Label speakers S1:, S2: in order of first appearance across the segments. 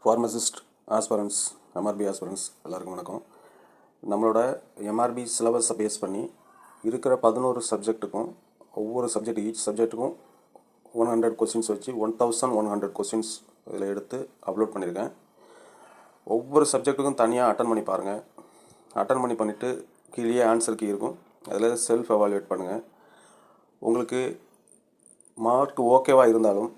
S1: Pharmacist ஆஸ்பரன்ஸ் MRP ஆஸ்பரன்ஸ் எல்லாருக்கும் வணக்கம். நம்மளோட எம்ஆர்பி சிலபஸை பேஸ் பண்ணி இருக்கிற 11 சப்ஜெக்ட்டுக்கும் ஒவ்வொரு ஈச் சப்ஜெக்ட்டுக்கும் 100 கொஸ்டின்ஸ் வச்சு 1100 கொஸ்டின்ஸ் இதில் எடுத்து அப்லோட் பண்ணியிருக்கேன். ஒவ்வொரு சப்ஜெக்ட்டுக்கும் தனியாக அட்டன் பண்ணி பாருங்கள். அட்டன் பண்ணிவிட்டு கீழே ஆன்சர் கீ இருக்கும், அதில் செல்ஃப் எவாலுவேட் பண்ணுங்கள். உங்களுக்கு மார்க் ஓகேவாக இருந்தாலும்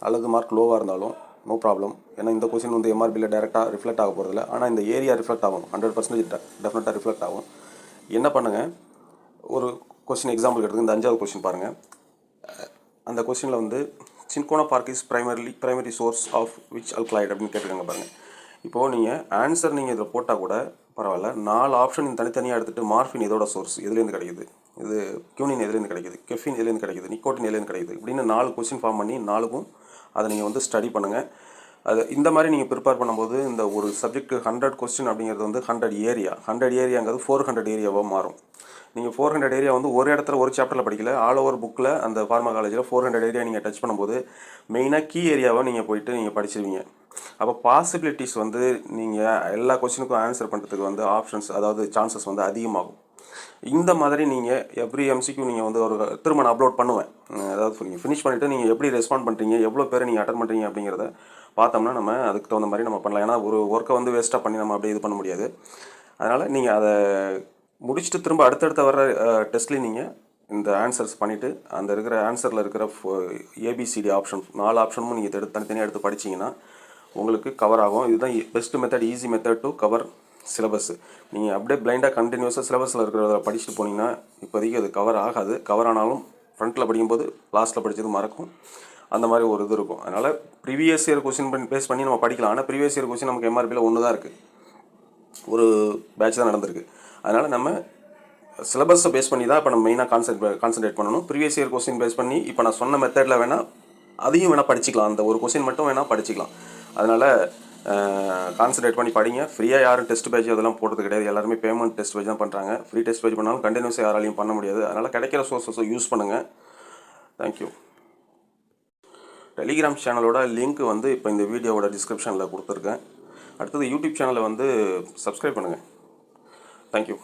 S1: அல்லது மார்க் லோவாக இருந்தாலும் நோ ப்ராப்ளம். ஏன்னா இந்த கொஸ்டின் வந்து எம்ஆர்பியில் டேரெக்டாக ரிஃப்ளெக்ட் ஆக போகிறதில்ல. ஆனால் இந்த ஏரியா ரிஃப்ளெக்ட் ஆகும், 100% டெஃபினட்டாக ரிஃப்ளெக்ட் ஆகும். என்ன பண்ணுங்கள், ஒரு கொஸ்டின் எக்ஸாம்பிள் எடுத்துங்க. இந்த 5வது கொஸ்டின் பாருங்கள். அந்த கொஸ்டினில் வந்து cinchona bark is primary source of which alkaloid அப்படின்னு கேட்டுருக்காங்க பாருங்கள். இப்போது நீங்கள் ஆன்சர் நீங்கள் இதில் போட்டால் கூட பரவாயில்ல, 4 ஆப்ஷன் தனித்தனியாக எடுத்துகிட்டு மார்ஃபின் இதோட சோர்ஸ் எதுலேருந்து கிடைக்குது, இது கியூனின் எதுலேருந்து கிடைக்குது, கெஃபின் எதுலேருந்து கிடைக்குது, நிக்கோட்டின் எதுலேருந்து கிடைக்குது, இப்படின்னு 4 கொஸ்டின் ஃபார்ம் பண்ணி 4க்கும் அதை நீங்கள் வந்து ஸ்டடி பண்ணுங்கள். அது இந்த மாதிரி நீங்கள் ப்ரிப்பேர் பண்ணும்போது இந்த ஒரு சப்ஜெக்ட் 100 கொஸ்டின் அப்படிங்கிறது வந்து 100 ஏரியாங்கிறது 400 ஏரியாவாக மாறும். நீங்கள் 400 ஏரியா வந்து ஒரு இடத்துல ஒரு சாப்டரில் படிக்கல, ஆல் ஓவர் புக்கில் அந்த ஃபார்மா காலேஜில் 400 ஏரியா நீங்கள் டச் பண்ணும்போது மெயினாக கீ ஏரியாவை நீங்கள் போயிட்டு நீங்கள் படிச்சிருவீங்க. அப்போ பாசிபிலிட்டிஸ் வந்து நீங்கள் எல்லா கொஸ்டினுக்கும் ஆன்சர் பண்ணுறதுக்கு வந்து ஆப்ஷன்ஸ், அதாவது சான்சஸ் வந்து அதிகமாகும். இந்த மாதிரி நீங்கள் எவ்ரி எம்சிக்யூ நீங்கள் வந்து ஒரு திரும்ப நான் அப்லோட் பண்ணுவேன். அதாவது நீங்கள் ஃபினிஷ் பண்ணிவிட்டு நீங்கள் எப்படி ரெஸ்பாண்ட் பண்ணுறீங்க, எவ்வளோ பேர் நீங்கள் அட்டன் பண்ணுறீங்க அப்படிங்கிறத பார்த்தோம்னா நம்ம அதுக்கு தகுந்த மாதிரி நம்ம பண்ணலாம். ஏன்னா ஒரு ஒர்க்கை வந்து வேஸ்ட்டாக பண்ணி நம்ம அப்படியே இது பண்ண முடியாது. அதனால் நீங்கள் அதை முடிச்சுட்டு திரும்ப அடுத்தடுத்த வர டெஸ்ட்லேயும் நீங்கள் இந்த ஆன்சர்ஸ் பண்ணிவிட்டு அந்த இருக்கிற ஆன்சரில் இருக்கிற ஏபிசிடி ஆப்ஷன் 4 ஆப்ஷனும் நீங்கள் தனித்தனியாக எடுத்து படிச்சிங்கன்னா உங்களுக்கு கவர் ஆகும். இதுதான் best method, easy method to cover syllabus. நீங்கள் அப்படியே பிளைண்டாக கண்டினியூஸாக சிலபஸில் இருக்கிறத படிச்சுட்டு போனீங்கன்னா இப்போதைக்கு அது கவர் ஆகாது. கவர் ஆனாலும் ஃப்ரண்ட்டில் படிக்கும்போது லாஸ்ட்டில் படித்தது மறக்கும். அந்த மாதிரி ஒரு இது இருக்கும். அதனால் ப்ரீவியஸ் இயர் கொஸ்டின் பேஸ் பண்ணி நம்ம படிக்கலாம். ஆனால் ப்ரீவியஸ் இயர் கொஸ்டின் நமக்கு எம்ஆர்பியில் ஒன்று தான் இருக்குது, ஒரு பேட்ச் தான் நடந்திருக்கு. அதனால் நம்ம சிலபஸை பேஸ் பண்ணி தான் இப்போ நம்ம மெயினாக கான்சன்ட்ரேட் பண்ணணும். ப்ரீவியஸ் இயர் கொஸ்டின் பேஸ் பண்ணி இப்போ நான் சொன்ன மெத்தடில் வேணால் அதையும் வேணால் படிச்சிக்கலாம், அந்த ஒரு கொஸ்டின் மட்டும் வேணால் படிச்சிக்கலாம். அதனால் கான்சன்ட்ரேட் பண்ணி படிங்க. ஃப்ரீயாக யாரும் டெஸ்ட் பேஜ் அதெல்லாம் போடுறது கிடையாது. எல்லாருமே பேமெண்ட் டெஸ்ட் பேஜ் தான் பண்ணுறாங்க. ஃப்ரீ டெஸ்ட் பேஜ் பண்ணாலும் கண்டினியூஸாக யாராலையும் பண்ண முடியாது. அதனால் கிடைக்கிற சோர்ஸஸை யூஸ் பண்ணுங்கள். தேங்க்யூ. டெலிகிராம் சேனலோட லிங்க் வந்து இப்போ இந்த வீடியோவோட டிஸ்கிரிப்ஷனில் கொடுத்துருக்கேன். அடுத்தது யூடியூப் சேனலை வந்து சப்ஸ்கிரைப் பண்ணுங்கள். தேங்க்யூ.